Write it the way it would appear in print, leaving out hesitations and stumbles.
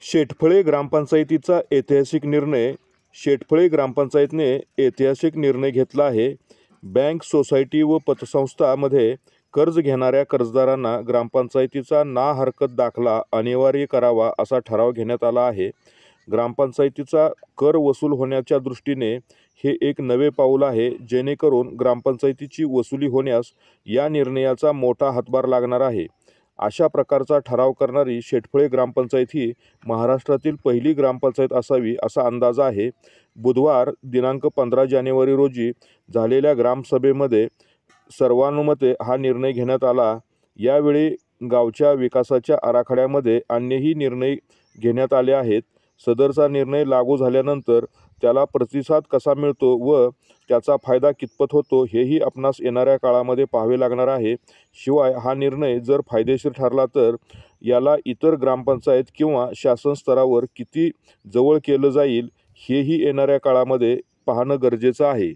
शेटफळे ग्रामपंचायतीचा ऐतिहासिक निर्णय. शेटफळे ग्रामपंचायतने ऐतिहासिक निर्णय घेतला आहे. बँक, सोसायटी व पतसंस्था मध्ये कर्ज घेणाऱ्या कर्जदारांना ग्रामपंचायतीचा ना हरकत दाखला अनिवार्य करावा असा ठराव घेण्यात आला आहे. ग्रामपंचायतीचा कर वसूल होण्याच्या दृष्टीने हे एक नवे पाऊल आहे, जेणेकरून ग्रामपंचायतीची वसुली होण्यास या निर्णयाचा मोठा हातभार लागणार आहे. अशा प्रकारचा ठराव करणारी शेटफळे ग्रामपंचायत ही महाराष्ट्रातील पहिली ग्रामपंचायत असावी असा अंदाज आहे. बुधवार दिनांक 15 जानेवारी रोजी झालेल्या ग्रामसभेमध्ये सर्वानुमते हा निर्णय घेण्यात आला. यावेळी गावच्या विकासाच्या आराखड्यामध्ये अन्यही निर्णय घेण्यात आले आहेत. सदरचा निर्णय लागू झाल्यानंतर त्याला प्रतिसाद कसा मिळतो व त्याचा फायदा कितपत होतो हेही आपणास येणाऱ्या काळामध्ये पाहावे लागणार आहे. शिवाय हा निर्णय जर फायदेशीर ठरला तर याला इतर ग्रामपंचायत किंवा शासन स्तरावर किती जवळ केलं जाईल हेही येणाऱ्या काळामध्ये पाहणं गरजेचं आहे.